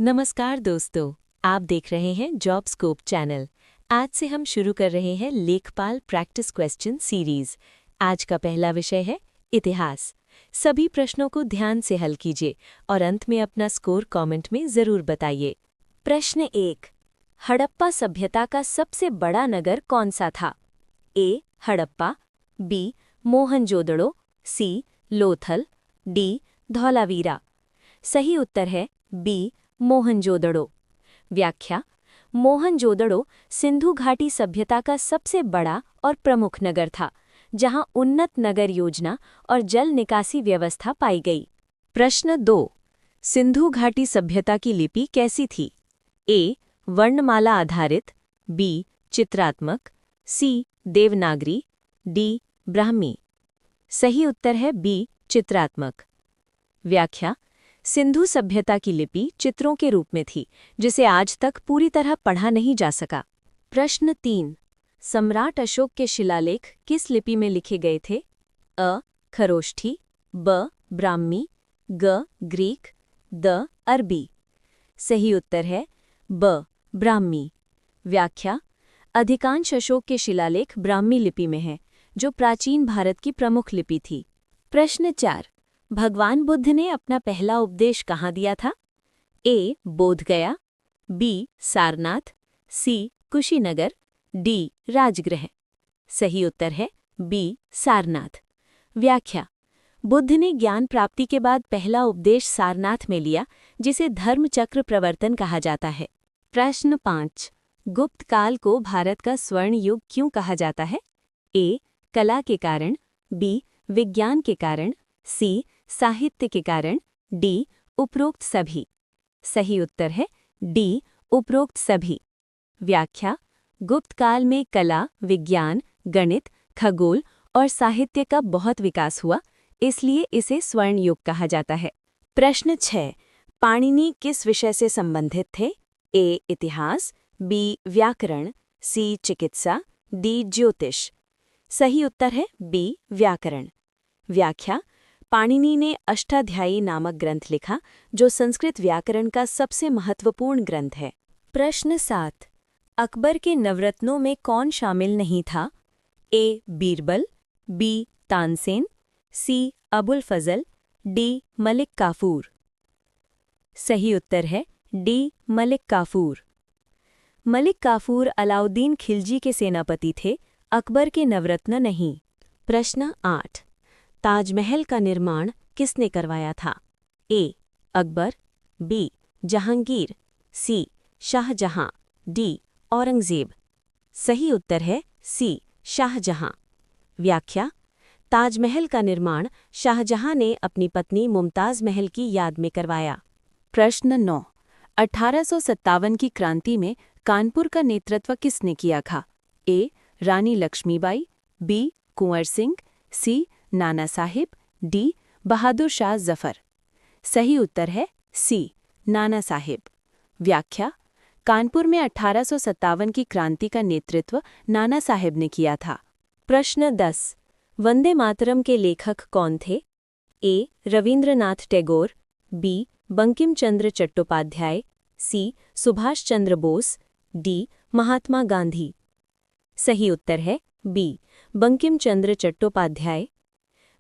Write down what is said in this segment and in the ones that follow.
नमस्कार दोस्तों, आप देख रहे हैं जॉब स्कोप चैनल। आज से हम शुरू कर रहे हैं लेखपाल प्रैक्टिस क्वेश्चन सीरीज। आज का पहला विषय है इतिहास। सभी प्रश्नों को ध्यान से हल कीजिए और अंत में अपना स्कोर कमेंट में जरूर बताइए। प्रश्न 1। हड़प्पा सभ्यता का सबसे बड़ा नगर कौन सा था? ए. हड़प्पा, बी. मोहनजोदड़ो, सी. लोथल, डी. धौलावीरा। सही उत्तर है बी. मोहनजोदड़ो। व्याख्या: मोहनजोदड़ो सिंधु घाटी सभ्यता का सबसे बड़ा और प्रमुख नगर था, जहां उन्नत नगर योजना और जल निकासी व्यवस्था पाई गई। प्रश्न 2। सिंधु घाटी सभ्यता की लिपि कैसी थी? ए. वर्णमाला आधारित, बी. चित्रात्मक, सी. देवनागरी, डी. ब्राह्मी। सही उत्तर है बी. चित्रात्मक। व्याख्या: सिंधु सभ्यता की लिपि चित्रों के रूप में थी, जिसे आज तक पूरी तरह पढ़ा नहीं जा सका। प्रश्न 3। सम्राट अशोक के शिलालेख किस लिपि में लिखे गए थे? अ. खरोष्ठी, ब. ब्राह्मी, ग. Greek, the. अरबी। सही उत्तर है ब. ब्राह्मी। व्याख्या: अधिकांश अशोक के शिलालेख ब्राह्मी लिपि में हैं, जो प्राचीन भारत की प्रमुख लिपि थी। प्रश्न 4। भगवान बुद्ध ने अपना पहला उपदेश कहाँ दिया था? ए. बोधगया, बी. सारनाथ, सी. कुशीनगर, डी. राजगृह। सही उत्तर है बी. सारनाथ। व्याख्या: बुद्ध ने ज्ञान प्राप्ति के बाद पहला उपदेश सारनाथ में लिया, जिसे धर्मचक्र प्रवर्तन कहा जाता है। प्रश्न 5। गुप्त काल को भारत का स्वर्ण युग क्यों कहा जाता है? ए. कला के कारण, बी. विज्ञान के कारण, सी. साहित्य के कारण, डी. उपरोक्त सभी। सही उत्तर है डी. उपरोक्त सभी। व्याख्या: गुप्त काल में कला, विज्ञान, गणित, खगोल और साहित्य का बहुत विकास हुआ, इसलिए इसे स्वर्ण युग कहा जाता है। प्रश्न 6। पाणिनि किस विषय से संबंधित थे? ए. इतिहास, बी. व्याकरण, सी. चिकित्सा, डी. ज्योतिष। सही उत्तर है बी. व्याकरण। व्याख्या: पाणिनि ने अष्टाध्यायी नामक ग्रंथ लिखा, जो संस्कृत व्याकरण का सबसे महत्वपूर्ण ग्रंथ है। प्रश्न 7। अकबर के नवरत्नों में कौन शामिल नहीं था? ए. बीरबल, बी. तानसेन, सी. अबुल फजल, डी. मलिक काफूर। सही उत्तर है डी. मलिक काफूर। मलिक काफूर अलाउद्दीन खिलजी के सेनापति थे, अकबर के नवरत्न नहीं। प्रश्न 8। ताजमहल का निर्माण किसने करवाया था? ए. अकबर, बी. जहांगीर, सी. शाहजहां, डी. औरंगजेब। सही उत्तर है सी. शाहजहां। व्याख्या: ताजमहल का निर्माण शाहजहां ने अपनी पत्नी मुमताज महल की याद में करवाया। प्रश्न 9। 1857 की क्रांति में कानपुर का नेतृत्व किसने किया था? ए. रानी लक्ष्मीबाई, बी. कुंवर सिंह, सी. नाना साहिब, डी. बहादुर शाह जफर। सही उत्तर है सी. नाना साहिब। व्याख्या: कानपुर में 1857 की क्रांति का नेतृत्व नाना साहिब ने किया था। प्रश्न 10। वंदे मातरम के लेखक कौन थे? ए. रवींद्रनाथ टैगोर, बी. बंकिम चंद्र चट्टोपाध्याय, सी. सुभाष चंद्र बोस, डी. महात्मा गांधी। सही उत्तर है बी. बंकिम चंद्र चट्टोपाध्याय।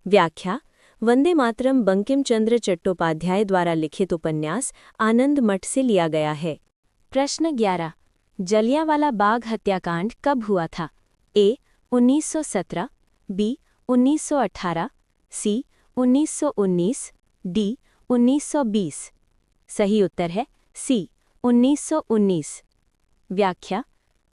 व्याख्या: वंदे मातरम बंकिम चंद्र चट्टोपाध्याय द्वारा लिखित उपन्यास आनंद मठ से लिया गया है। प्रश्न 11। जलियांवाला बाग हत्याकांड कब हुआ था? ए. 1917, बी. 1918, सी. 1919, डी. 1920। सही उत्तर है सी. 1919। व्याख्या: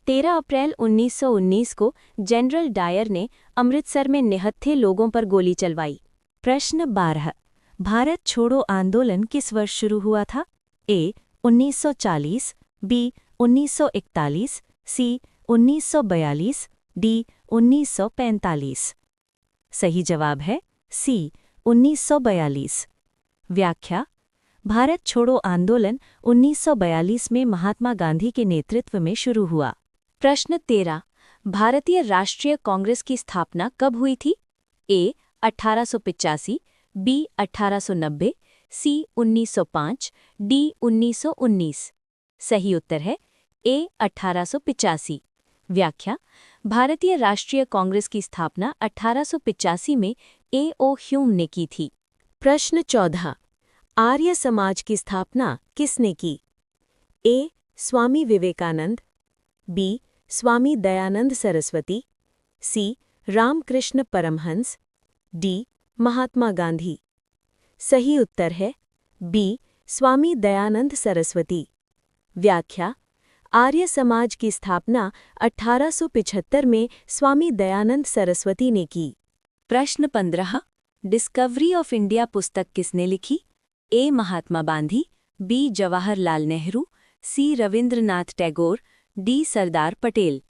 13 अप्रैल 1919 को जनरल डायर ने अमृतसर में निहत्थे लोगों पर गोली चलवाई। प्रश्न 12। भारत छोड़ो आंदोलन किस वर्ष शुरू हुआ था? ए. 1940, बी. 1941, सी. 1942, डी. 1945। सही जवाब है सी. 1942। व्याख्या: भारत छोड़ो आंदोलन 1942 में महात्मा गांधी के नेतृत्व में शुरू हुआ। प्रश्न 13। भारतीय राष्ट्रीय कांग्रेस की स्थापना कब हुई थी? ए. 1885, बी. 1890, सी 1905, डी 1919। सही उत्तर है ए 1885। व्याख्या: भारतीय राष्ट्रीय कांग्रेस की स्थापना 1885 में ए.ओ. ह्यूम ने की थी। प्रश्न 14। आर्य समाज की स्थापना किसने की? ए. स्वामी विवेकानंद, बी. स्वामी दयानंद सरस्वती, सी. रामकृष्ण परमहंस, डी. महात्मा गांधी। सही उत्तर है बी. स्वामी दयानंद सरस्वती। व्याख्या: आर्य समाज की स्थापना 1875 में स्वामी दयानंद सरस्वती ने की। प्रश्न 15। डिस्कवरी ऑफ इंडिया पुस्तक किसने लिखी? ए. महात्मा गांधी, बी. जवाहरलाल नेहरू, सी. रविंद्रनाथ टैगोर, डी. सरदार पटेल।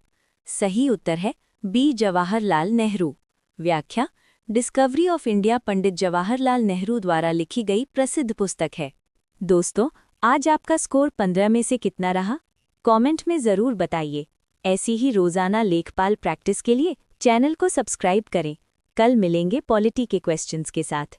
सही उत्तर है बी. जवाहरलाल नेहरू। व्याख्या: discovery of India Pandit Jawaharlal Nehru द्वारा लिखी गई प्रसिद्ध पुस्तक है। दोस्तों, आज आपका स्कोर 15 में से कितना रहा? कमेंट में ज़रूर बताइए। ऐसी ही रोज़ाना लेखपाल प्रैक्टिस के लिए चैनल को सब्सक्राइब करें। कल मिलेंगे पॉलिटी के क्वेश्चंस के साथ।